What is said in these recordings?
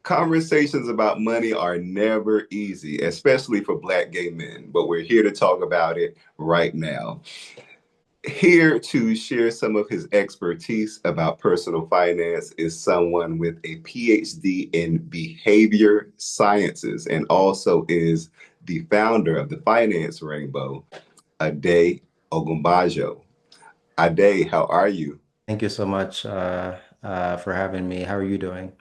Conversations about money are never easy, especially for Black gay men, but we're here to talk about it right now. Here to share some of his expertise about personal finance is someone with a PhD in behavior sciences and also is the founder of the Finance Rainbow, Ade Ogunbajo. Ade, how are you? Thank you so much for having me. How are you doing?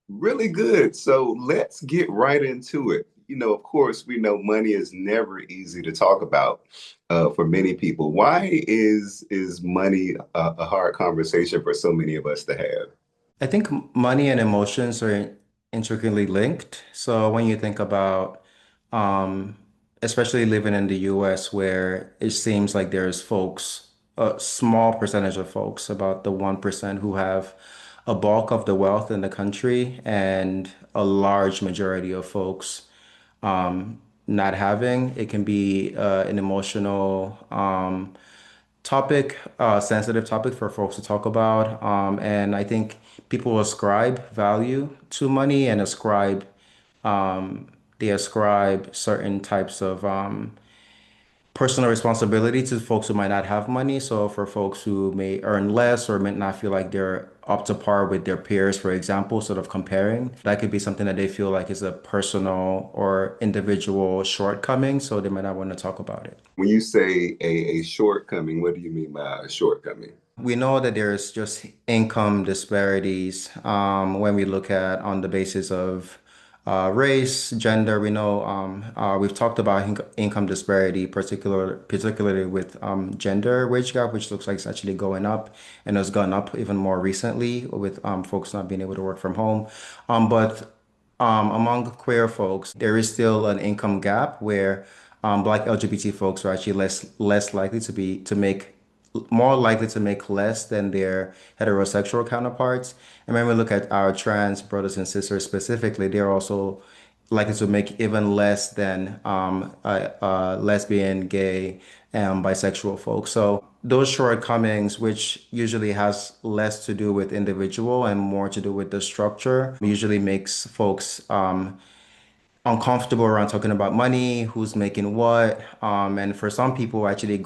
Really good. So let's get right into it. Of course, we know money is never easy to talk about for many people. Why is money a hard conversation for so many of us to have? I think money and emotions are intricately linked. So when you think about, um, especially living in the US, where it seems like there's folks, a small percentage of folks, about the 1% who have a bulk of the wealth in the country, and a large majority of folks not having, it can be an emotional topic, sensitive topic for folks to talk about. And I think people ascribe value to money and they ascribe certain types of personal responsibility to folks who might not have money. So for folks who may earn less or may not feel like they're up to par with their peers, for example, sort of comparing, that could be something that they feel like is a personal or individual shortcoming. So they might not want to talk about it. When you say a shortcoming, what do you mean by a shortcoming? We know that there's just income disparities when we look at on the basis of race, gender. We know we've talked about income disparity, particularly with gender wage gap, which looks like it's actually going up and has gone up even more recently with folks not being able to work from home. But among queer folks, there is still an income gap where Black LGBT folks are actually less likely to make more likely to make less than their heterosexual counterparts. And when we look at our trans brothers and sisters specifically, they're also likely to make even less than lesbian, gay, and bisexual folks. So those shortcomings, which usually has less to do with individual and more to do with the structure, usually makes folks uncomfortable around talking about money, who's making what, and for some people actually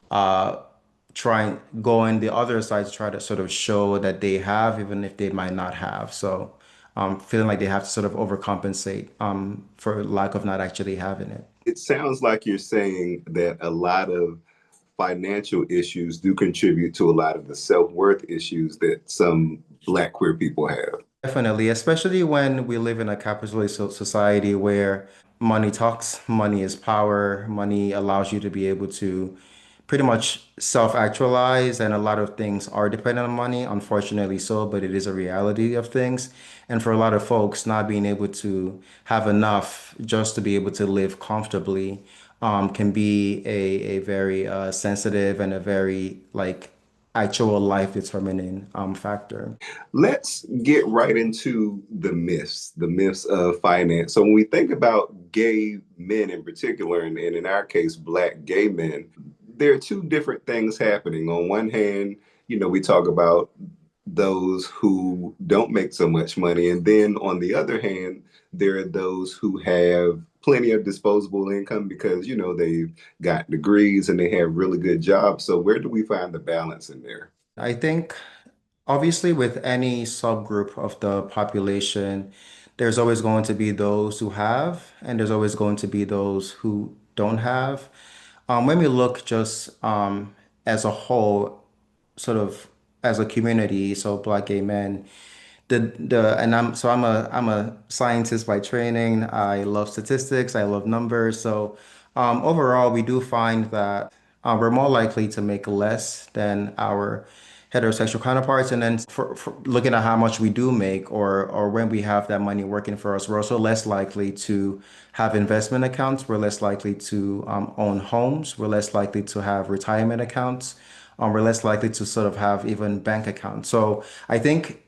uh, going the other side to try to sort of show that they have, even if they might not have. So, feeling like they have to sort of overcompensate for lack of not actually having it. It sounds like you're saying that a lot of financial issues do contribute to a lot of the self-worth issues that some Black queer people have. Definitely, especially when we live in a capitalist society where money talks, money is power, money allows you to be able to pretty much self-actualize, and a lot of things are dependent on money, unfortunately so, but it is a reality of things. And for a lot of folks, not being able to have enough just to be able to live comfortably can be a very sensitive and a very like actual life determining factor. Let's get right into the myths of finance. So when we think about gay men in particular, and in our case, Black gay men, there are two different things happening. On one hand, we talk about those who don't make so much money. And then on the other hand, there are those who have plenty of disposable income because, they've got degrees and they have really good jobs. So where do we find the balance in there? I think obviously with any subgroup of the population, there's always going to be those who have, and there's always going to be those who don't have. When we look just as a whole, sort of as a community, so Black gay men, the and I'm a scientist by training. I love statistics. I love numbers. So overall, we do find that we're more likely to make less than our heterosexual counterparts. And then for looking at how much we do make, or when we have that money working for us, we're also less likely to have investment accounts. We're less likely to own homes. We're less likely to have retirement accounts. We're less likely to sort of have even bank accounts. So I think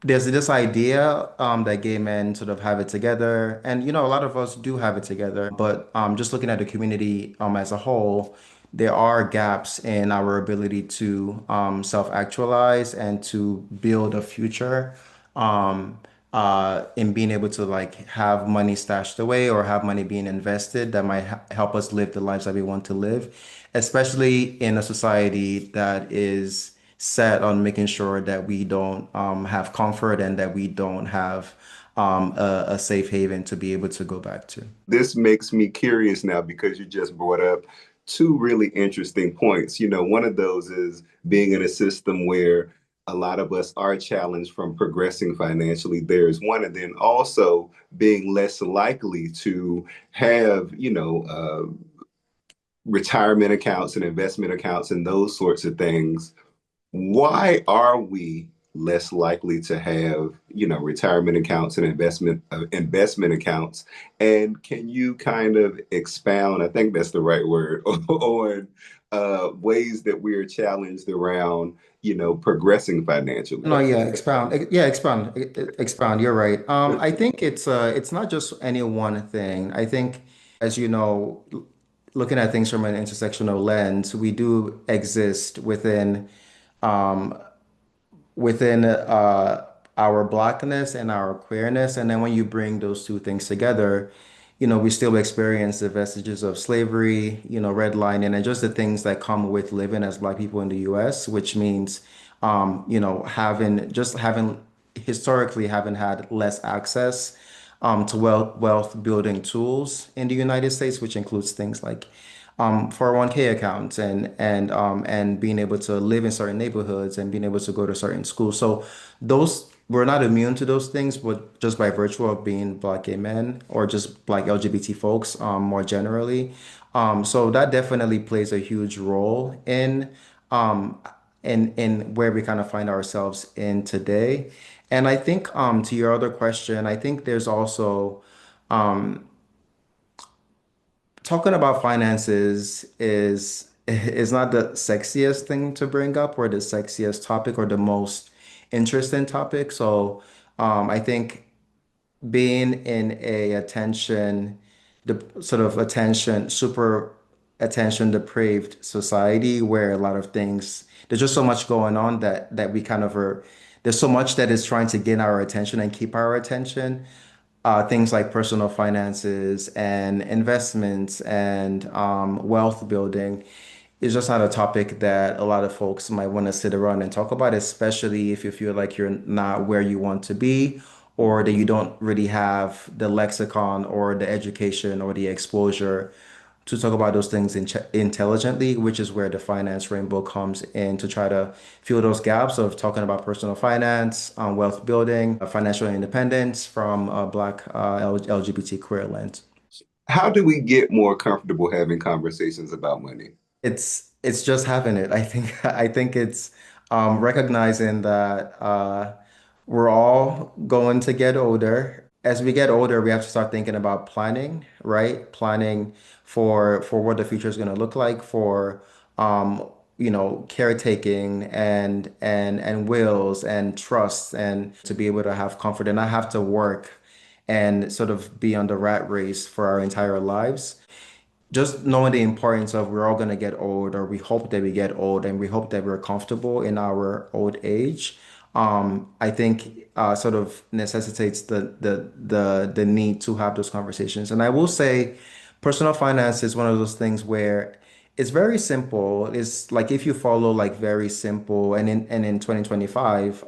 there's this idea that gay men sort of have it together, and a lot of us do have it together. But just looking at the community as a whole, there are gaps in our ability to self-actualize and to build a future. Um, in being able to like have money stashed away or have money being invested that might help us live the lives that we want to live, especially in a society that is set on making sure that we don't have comfort and that we don't have a safe haven to be able to go back to. This makes me curious now because you just brought up two really interesting points. One of those is being in a system where a lot of us are challenged from progressing financially. There's one, and then also being less likely to have, retirement accounts and investment accounts and those sorts of things. Why are we less likely to have, retirement accounts and investment accounts? And can you kind of expound, I think that's the right word, on ways that we're challenged around, progressing financially? No, yeah, expound. Yeah, expound. Expound. You're right. I think it's not just any one thing. I think, as you know, looking at things from an intersectional lens, we do exist um within our blackness and our queerness. And then when you bring those two things together, we still experience the vestiges of slavery, redlining, and just the things that come with living as Black people in the US, which means, having historically having had less access to wealth building tools in the United States, which includes things like 401k accounts and being able to live in certain neighborhoods and being able to go to certain schools. So those we're not immune to those things, but just by virtue of being Black gay men or just Black LGBT folks, more generally. So that definitely plays a huge role um in where we kind of find ourselves in today. And I think to your other question, I think there's also um talking about finances is not the sexiest thing to bring up or the sexiest topic or the most interesting topic. So I think being in a super attention depraved society where a lot of things, there's just so much going on that we kind of are, there's so much that is trying to gain our attention and keep our attention. Things like personal finances and investments and wealth building is just not a topic that a lot of folks might want to sit around and talk about, especially if you feel like you're not where you want to be or that you don't really have the lexicon or the education or the exposure to talk about those things intelligently, which is where the finance rainbow comes in to try to fill those gaps of talking about personal finance, wealth building, financial independence from a Black LGBT queer lens. How do we get more comfortable having conversations about money? It's just having it. I think I think it's recognizing that we're all going to get older. As we get older, we have to start thinking about planning, right? Planning for what the future is going to look like, for caretaking and wills and trusts, and to be able to have comfort and not have to work and sort of be on the rat race for our entire lives. Just knowing the importance of we're all going to get old, or we hope that we get old, and we hope that we're comfortable in our old age. I think sort of necessitates the need to have those conversations. And I will say, personal finance is one of those things where it's very simple. It's like if you follow like very simple, and in 2025,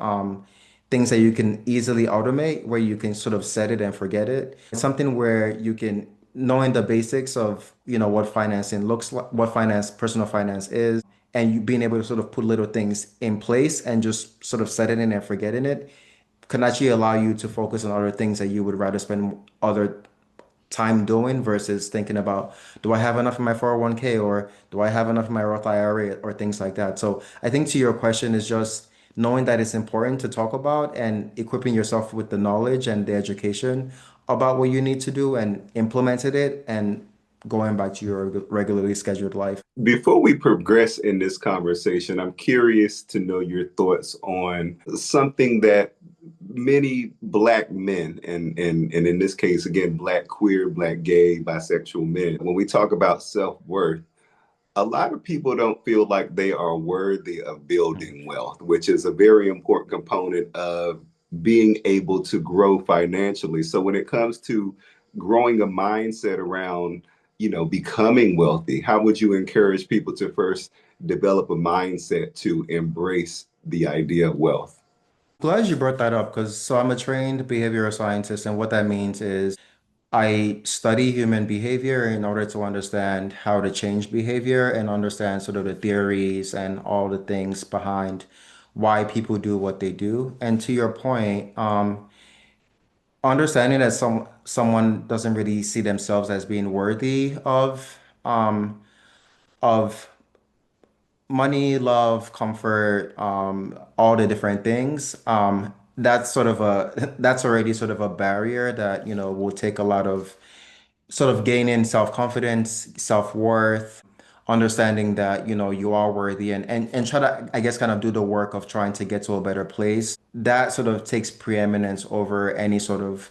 things that you can easily automate, where you can sort of set it and forget it. It's something where you can, knowing the basics of, what financing looks like, what personal finance is, and you being able to sort of put little things in place and just sort of set it in and forgetting it can actually allow you to focus on other things that you would rather spend other time doing versus thinking about, do I have enough in my 401k or do I have enough in my Roth IRA or things like that. So I think to your question is just knowing that it's important to talk about and equipping yourself with the knowledge and the education about what you need to do and implemented it and going back to your regularly scheduled life. Before we progress in this conversation, I'm curious to know your thoughts on something that many Black men, and in this case, again, Black queer, Black gay, bisexual men, when we talk about self-worth, a lot of people don't feel like they are worthy of building wealth, which is a very important component of being able to grow financially. So when it comes to growing a mindset around, becoming wealthy, how would you encourage people to first develop a mindset to embrace the idea of wealth? Glad you brought that up because so I'm a trained behavioral scientist, and what that means is I study human behavior in order to understand how to change behavior and understand sort of the theories and all the things behind why people do what they do. And to your point, understanding that someone doesn't really see themselves as being worthy of money, love, comfort, all the different things. That's sort of a that's already sort of a barrier that, will take a lot of sort of gaining self-confidence, self-worth, understanding that, you are worthy and try to, I guess, kind of do the work of trying to get to a better place. That sort of takes preeminence over any sort of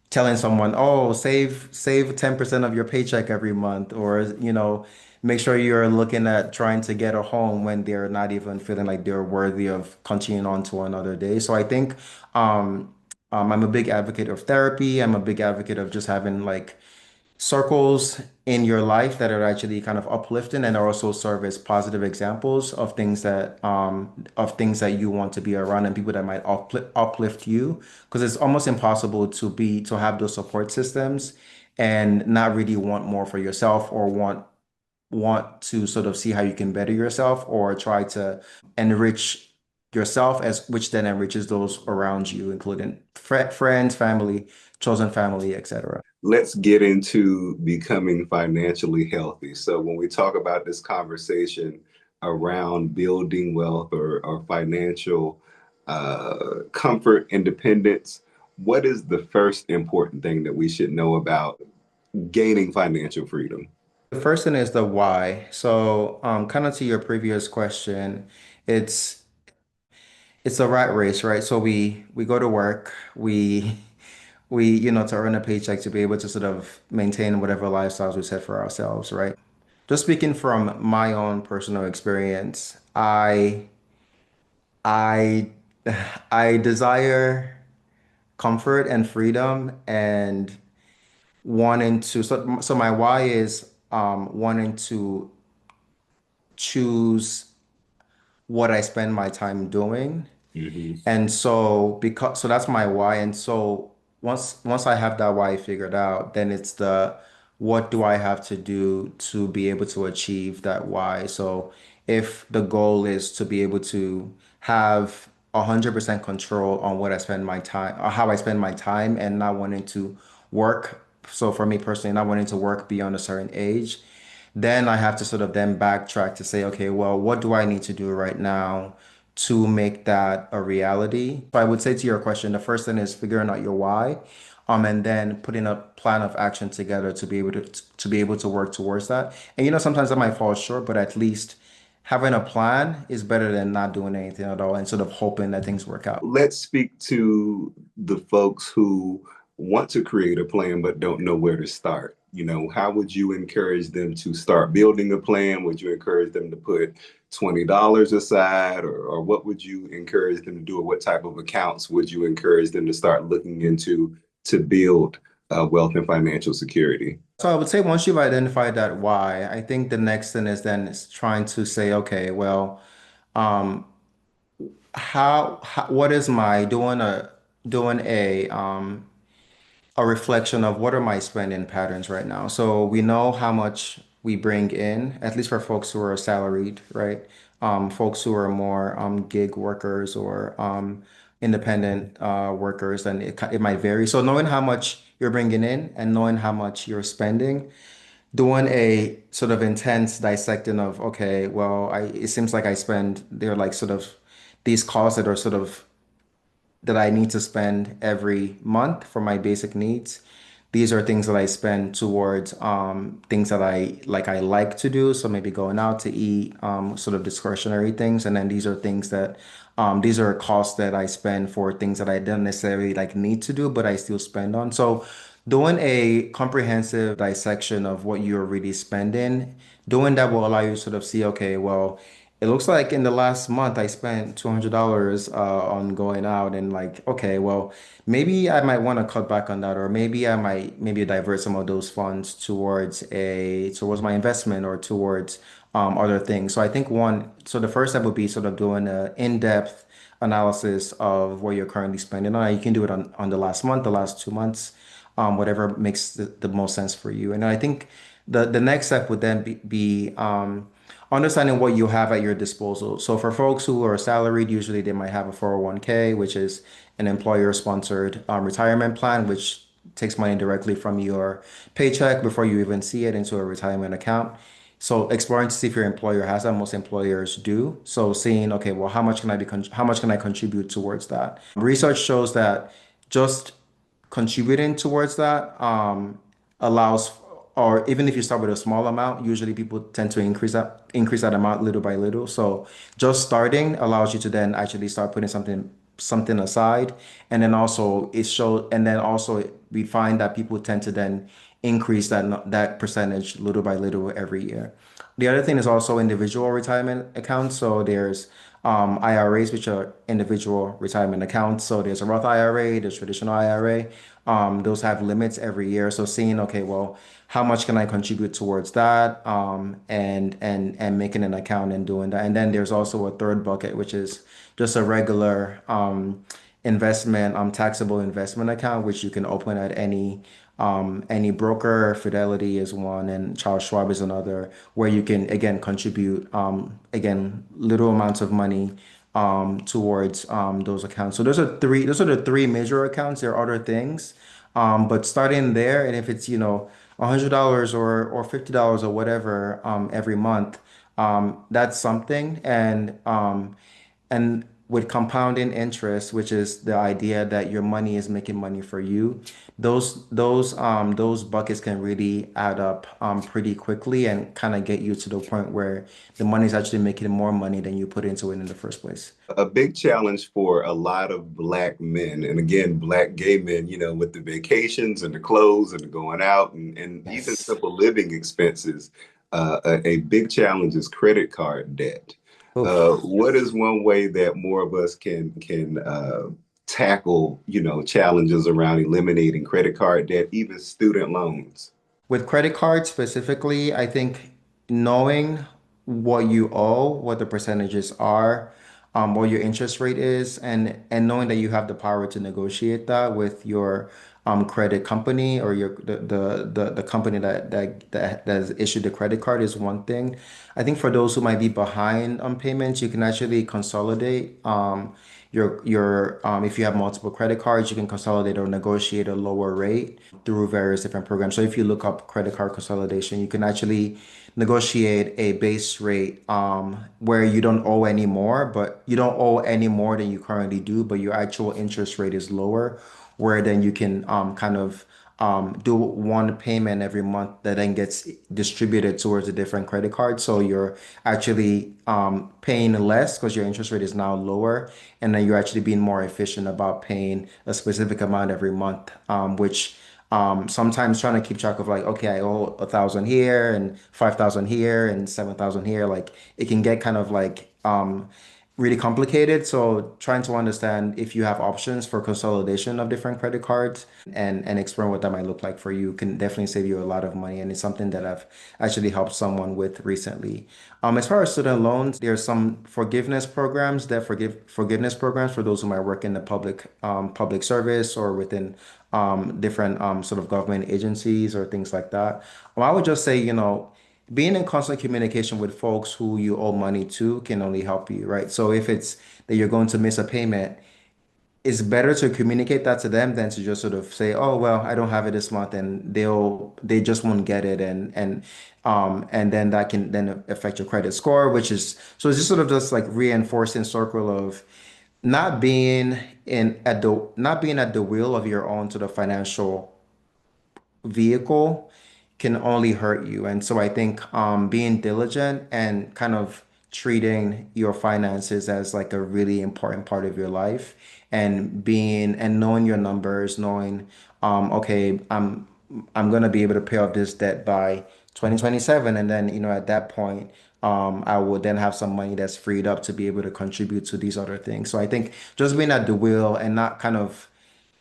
telling someone, oh, save 10% of your paycheck every month, or, make sure you're looking at trying to get a home when they're not even feeling like they're worthy of continuing on to another day. So I think I'm a big advocate of therapy. I'm a big advocate of just having like circles in your life that are actually kind of uplifting and also serve as positive examples of things that you want to be around and people that might uplift you, because it's almost impossible to have those support systems and not really want more for yourself or want to sort of see how you can better yourself or try to enrich yourself, as which then enriches those around you, including friends, family, chosen family, etc. Let's get into becoming financially healthy. So when we talk about this conversation around building wealth or financial comfort, independence, what is the first important thing that we should know about gaining financial freedom? The first thing is the why. So, kind of to your previous question, it's it's a rat race, right? So we go to work, we to earn a paycheck to be able to sort of maintain whatever lifestyles we set for ourselves, right? Just speaking from my own personal experience, I I desire comfort and freedom and wanting to so my why is wanting to choose what I spend my time doing. Mhm. And so that's my why. And so once I have that why figured out, then it's the what do I have to do to be able to achieve that why. So if the goal is to be able to have 100% control on what I spend my time or how I spend my time and not wanting to work. So for me personally, not wanting to work beyond a certain age, then I have to sort of then backtrack to say, okay, well, what do I need to do right now to make that a reality? So I would say to your question, the first thing is figuring out your why, and then putting a plan of action together to be able to work towards that. And sometimes that might fall short, but at least having a plan is better than not doing anything at all and sort of hoping that things work out. Let's speak to the folks who want to create a plan but don't know where to start. How would you encourage them to start building a plan? Would you encourage them to put $20 aside, or what would you encourage them to do? Or what type of accounts would you encourage them to start looking into to build wealth and financial security? So I would say once you've identified that why, I think the next thing is trying to say, okay, well, um, how what is my doing a reflection of what are my spending patterns right now. So we know how much we bring in, at least for folks who are salaried, right? Folks who are more gig workers or independent workers, and it might vary. So knowing how much you're bringing in and knowing how much you're spending, doing a sort of intense dissecting of, okay, well, it seems like I spend, they're like sort of these costs that are sort of that I need to spend every month for my basic needs. These are things that I spend towards things that I like to do. So maybe going out to eat, sort of discretionary things. And then these are things that these are costs that I spend for things that I don't necessarily like need to do, but I still spend on. So doing a comprehensive dissection of what you're really spending, doing that will allow you to sort of see, okay, well, It looks like in the last month I spent $200 on going out and like, okay, well, maybe I might want to cut back on that, or maybe I might maybe divert some of those funds towards my investment or towards other things. So I think so the first step would be sort of doing an in-depth analysis of what you're currently spending on. You can do it on the last month, the last 2 months, whatever makes the most sense for you. And I think the next step would then be understanding what you have at your disposal. So for folks who are salaried, usually they might have a 401(k), which is an employer-sponsored retirement plan, which takes money directly from your paycheck before you even see it into a retirement account. So exploring to see if your employer has that. Most employers do. So seeing, okay, well, how much can I contribute towards that? Research shows that just contributing towards that allows, or even if you start with a small amount, usually people tend to increase that amount little by little. So just starting allows you to then actually start putting something aside, and then also we find that people tend to then increase that percentage little by little every year. The other thing is also individual retirement accounts. So there's IRAs, which are individual retirement accounts. So there's a Roth IRA, there's traditional IRA. Those have limits every year. So seeing, okay, well, how much can I contribute towards that? And making an account and doing that. And then there's also a third bucket, which is just a regular investment, taxable investment account, which you can open at any broker. Fidelity is one, and Charles Schwab is another, where you can again contribute again little amounts of money towards those accounts. So those are the three major accounts. There are other things, but starting there, and if it's $100 or $50 or whatever every month, that's something. And with compounding interest, which is the idea that your money is making money for you, those buckets can really add up pretty quickly and kind of get you to the point where the money is actually making more money than you put into it in the first place. A big challenge for a lot of black men, and again, black gay men, with the vacations and the clothes and the going out and even Yes. simple living expenses, a big challenge is credit card debt. Oof. What is one way that more of us can tackle, challenges around eliminating credit card debt, even student loans? With credit cards specifically, I think knowing what you owe, what the percentages are, what your interest rate is, and knowing that you have the power to negotiate that with your credit company or the company that has issued the credit card is one thing. I think for those who might be behind on payments, you can actually consolidate your if you have multiple credit cards, you can consolidate or negotiate a lower rate through various different programs. So if you look up credit card consolidation, you can actually negotiate a base rate where you don't owe any more, but you don't owe any more than you currently do, but your actual interest rate is lower, where then you can kind of do one payment every month that then gets distributed towards a different credit card. So you're actually paying less because your interest rate is now lower, and then you're actually being more efficient about paying a specific amount every month, which sometimes trying to keep track of like, okay, I owe 1,000 here and 5,000 here and 7,000 here, like it can get kind of like really complicated. So trying to understand if you have options for consolidation of different credit cards and exploring what that might look like for you can definitely save you a lot of money. And it's something that I've actually helped someone with recently. As far as student loans, there's some forgiveness programs for those who might work in the public service or within different sort of government agencies or things like that. I would just say, being in constant communication with folks who you owe money to can only help you, right? So if it's that you're going to miss a payment, it's better to communicate that to them than to just sort of say, "Oh, well, I don't have it this month," and they just won't get it, and then that can then affect your credit score, which is so it's just sort of just like reinforcing circle of not being at the wheel of your own sort of financial vehicle can only hurt you. And so I think being diligent and kind of treating your finances as like a really important part of your life and knowing your numbers, knowing okay, I'm gonna be able to pay off this debt by 2027, and then at that point I will then have some money that's freed up to be able to contribute to these other things. So I think just being at the wheel and not kind of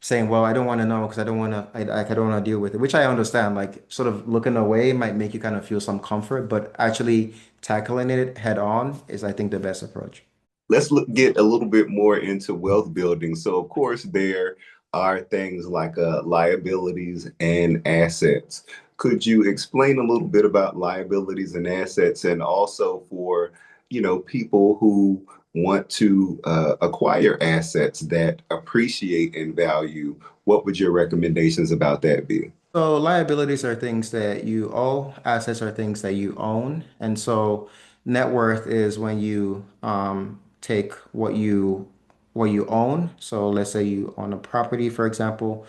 saying, well, I don't want to know because I don't want to, I don't want to deal with it, which I understand. Like sort of looking away might make you kind of feel some comfort, but actually tackling it head on is, I think, the best approach. Get a little bit more into wealth building. So, of course, there are things like liabilities and assets. Could you explain a little bit about liabilities and assets, and also for, people who want to acquire assets that appreciate in value? What would your recommendations about that be? So liabilities are things that you owe, assets are things that you own. And so net worth is when you take what you own. So let's say you own a property, for example.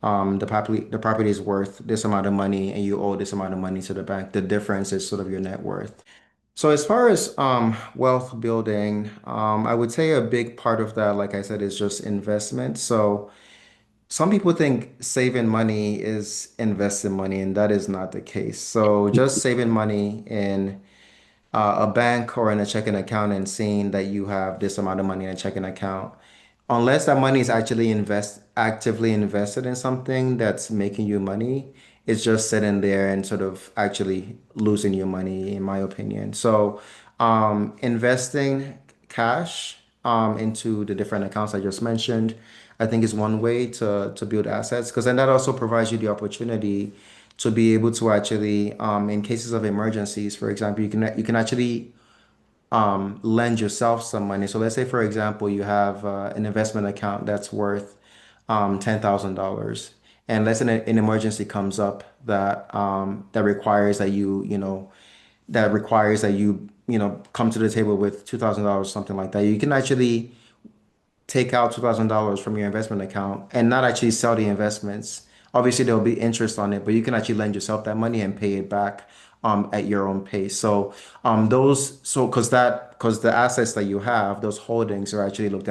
The property is worth this amount of money and you owe this amount of money to the bank. The difference is sort of your net worth. So as far as wealth building, I would say a big part of that, like I said, is just investment. So some people think saving money is investing money, and that is not the case. So just saving money in a bank or in a checking account and seeing that you have this amount of money in a checking account, unless that money is actually actively invested in something that's making you money, it's just sitting there and sort of actually losing your money, in my opinion. So, investing cash into the different accounts I just mentioned, I think is one way to build assets because then that also provides you the opportunity to be able to actually, in cases of emergencies, for example, you can actually lend yourself some money. So let's say, for example, you have an investment account that's worth $10,000, and let's say an emergency comes up that requires that you come to the table with $2,000, something like that. You can actually take out $2,000 from your investment account and not actually sell the investments. Obviously, there'll be interest on it, but you can actually lend yourself that money and pay it back at your own pace. So because the assets that you have, those holdings are actually looked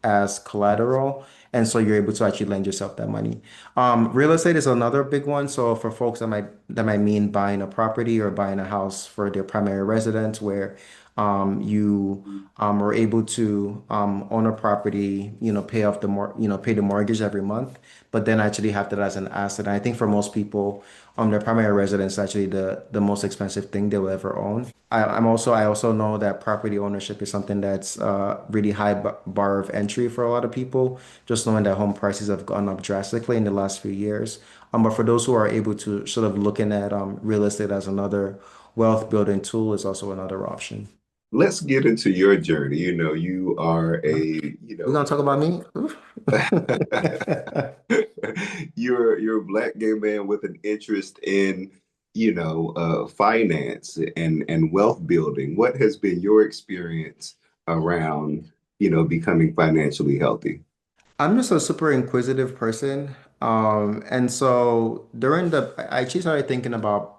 as collateral, and so you're able to actually lend yourself that money. Real estate is another big one. So for folks that might mean buying a property or buying a house for their primary residence, where you are able to own a property, pay off pay the mortgage every month, but then actually have that as an asset. And I think for most people, their primary residence is actually the most expensive thing they will ever own. I also know that property ownership is something that's really high bar of entry for a lot of people, just knowing that home prices have gone up drastically in the last few years. But for those who are able to sort of looking at real estate as another wealth building tool is also another option. Let's get into your journey. You are We're gonna talk about me? Oof. you're a black gay man with an interest in, finance and wealth building. What has been your experience around, becoming financially healthy? I'm just a super inquisitive person. And so I actually started thinking about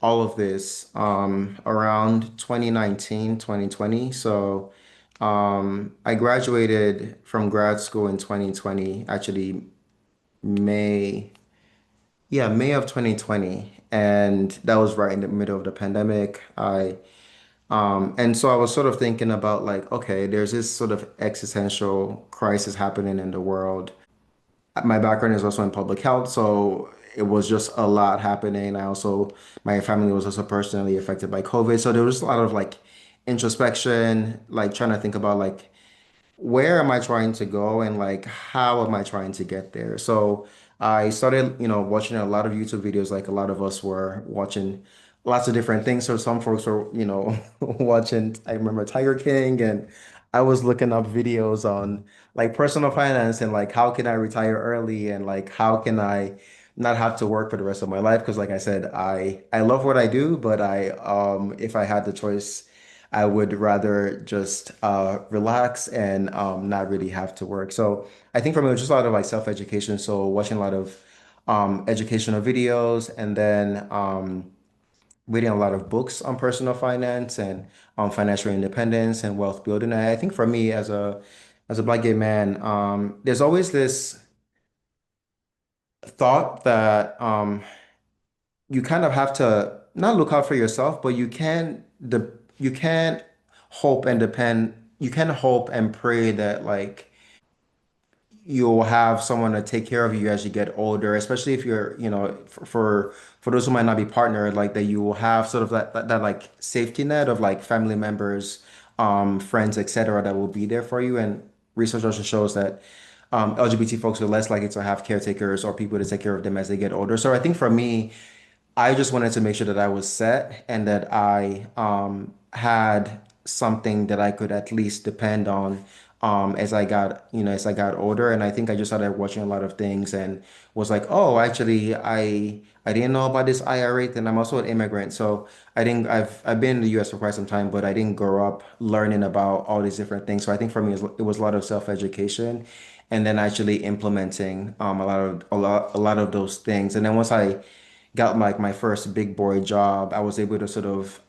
all of this around 2019, 2020. So I graduated from grad school in 2020, actually May, yeah, May of 2020. And that was right in the middle of the pandemic. And so I was sort of thinking about like, okay, there's this sort of existential crisis happening in the world. My background is also in public health, so it was just a lot happening. My family was also personally affected by COVID. So there was a lot of like introspection, like trying to think about like where am I trying to go and like how am I trying to get there? So I started, watching a lot of YouTube videos, like a lot of us were watching lots of different things. So some folks were, watching, I remember Tiger King, and I was looking up videos on like personal finance and like how can I retire early and like how can I not have to work for the rest of my life? Because like I said, I love what I do, but if I had the choice I would rather just relax and not really have to work. So I think for me, it was just a lot of like self-education. So watching a lot of educational videos and then reading a lot of books on personal finance and financial independence and wealth building. And I think for me as a black gay man, there's always this thought that you kind of have to not look out for yourself, but you can you can hope and pray that like you'll have someone to take care of you as you get older, especially if you're, for those who might not be partnered, like that you will have sort of that like safety net of like family members, friends, etc., that will be there for you. And research also shows that LGBT folks are less likely to have caretakers or people to take care of them as they get older. So I think for me, I just wanted to make sure that I was set and that I had something that I could at least depend on as I got, as I got older. And I think I just started watching a lot of things and was like, oh, actually, I didn't know about this IRA thing. I'm also an immigrant, so I've been in the U.S. for quite some time, but I didn't grow up learning about all these different things. So I think for me, it was a lot of self-education, and then actually implementing a lot of those things. And then once I got like my first big boy job, I was able to sort of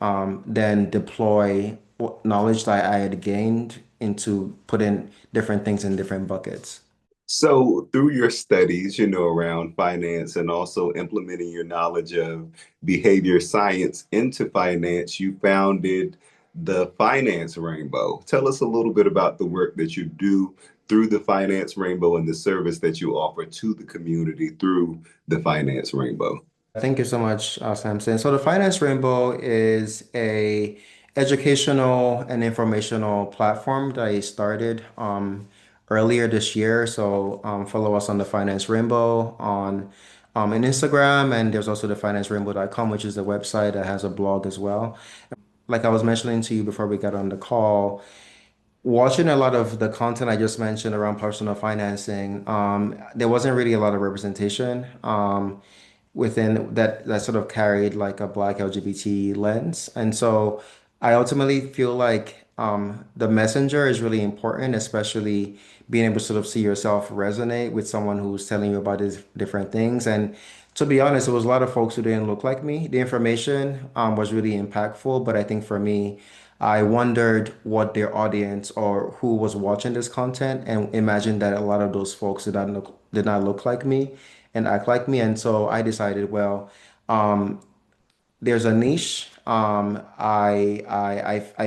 then deploy what knowledge that I had gained into putting different things in different buckets. So, through your studies, around finance and also implementing your knowledge of behavior science into finance, you founded the Finance Rainbow. Tell us a little bit about the work that you do through the Finance Rainbow and the service that you offer to the community through the Finance Rainbow. Thank you so much, Samson. So the Finance Rainbow is a educational and informational platform that I started earlier this year. So follow us on the Finance Rainbow on Instagram, and there's also the financerainbow.com, which is the website that has a blog as well. Like I was mentioning to you before we got on the call, watching a lot of the content I just mentioned around personal financing, there wasn't really a lot of representation within that sort of carried like a Black LGBT lens. And so I ultimately feel like the messenger is really important, especially being able to sort of see yourself resonate with someone who's telling you about these different things. And to be honest, it was a lot of folks who didn't look like me. The information was really impactful, but I think for me, I wondered what their audience or who was watching this content and imagined that a lot of those folks did not look like me and act like me. And so I decided, well, there's a niche. I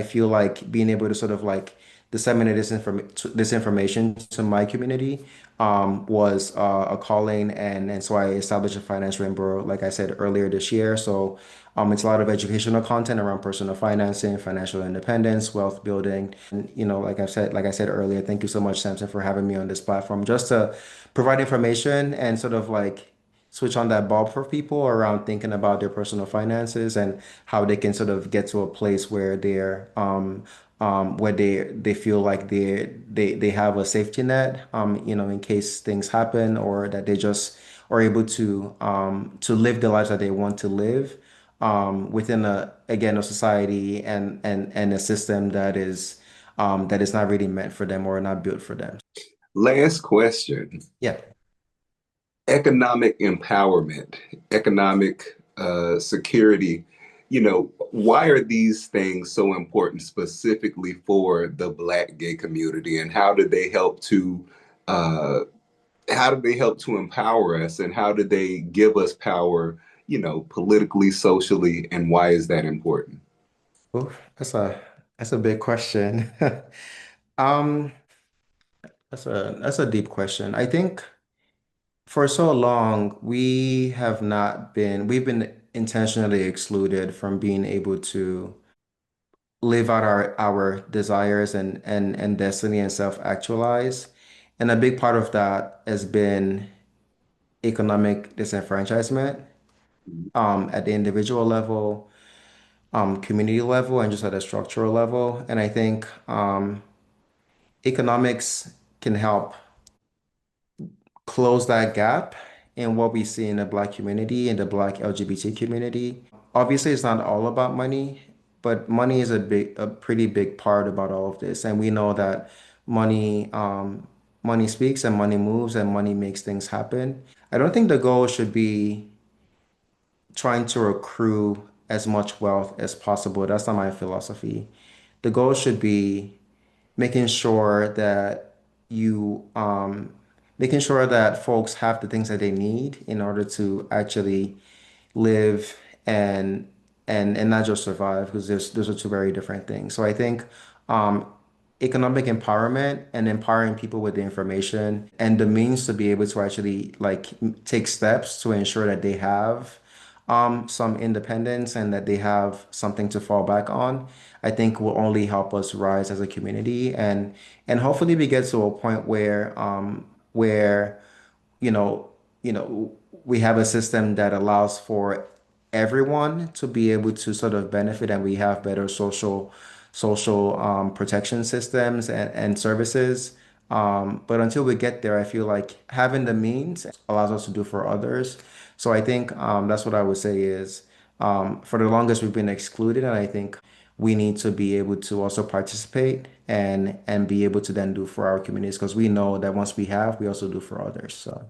feel like being able to sort of like disseminate this information to my community was a calling, and so I established a finance rainbow, like I said earlier this year. So it's a lot of educational content around personal financing, financial independence, wealth building, and like I said earlier, thank you so much, Samson, for having me on this platform just to provide information and sort of like switch on that bulb for people around thinking about their personal finances and how they can sort of get to a place where they feel like they have a safety net, in case things happen, or that they just are able to live the lives that they want to live within a society and a system that is not really meant for them or not built for them. Last question. Yeah. Economic empowerment, economic security, why are these things so important specifically for the Black gay community, and uh, how do they help to empower us, and how do they give us power, politically, socially, and why is that important? Oof, that's a big question. Um, that's a deep question. I think for so long we've been intentionally excluded from being able to live out our desires and destiny and self-actualize. And a big part of that has been economic disenfranchisement at the individual level, community level, and just at a structural level. And I think economics can help close that gap in what we see in the Black community and the Black LGBT community. Obviously, it's not all about money, but money is a pretty big part about all of this. And we know that money, money speaks and money moves and money makes things happen. I don't think the goal should be trying to accrue as much wealth as possible. That's not my philosophy. The goal should be making sure that you making sure that folks have the things that they need in order to actually live and and not just survive, because those are two very different things. So I think um, economic empowerment and empowering people with the information and the means to be able to actually take steps to ensure that they have some independence and that they have something to fall back on, I think will only help us rise as a community, and hopefully we get to a point where you know, we have a system that allows for everyone to be able to sort of benefit, and we have better social protection systems and services. But until we get there, I feel like having the means allows us to do for others. So I think that's what I would say is for the longest we've been excluded, and I think we need to be able to also participate and be able to then do for our communities because we know that once we have, we also do for others. So.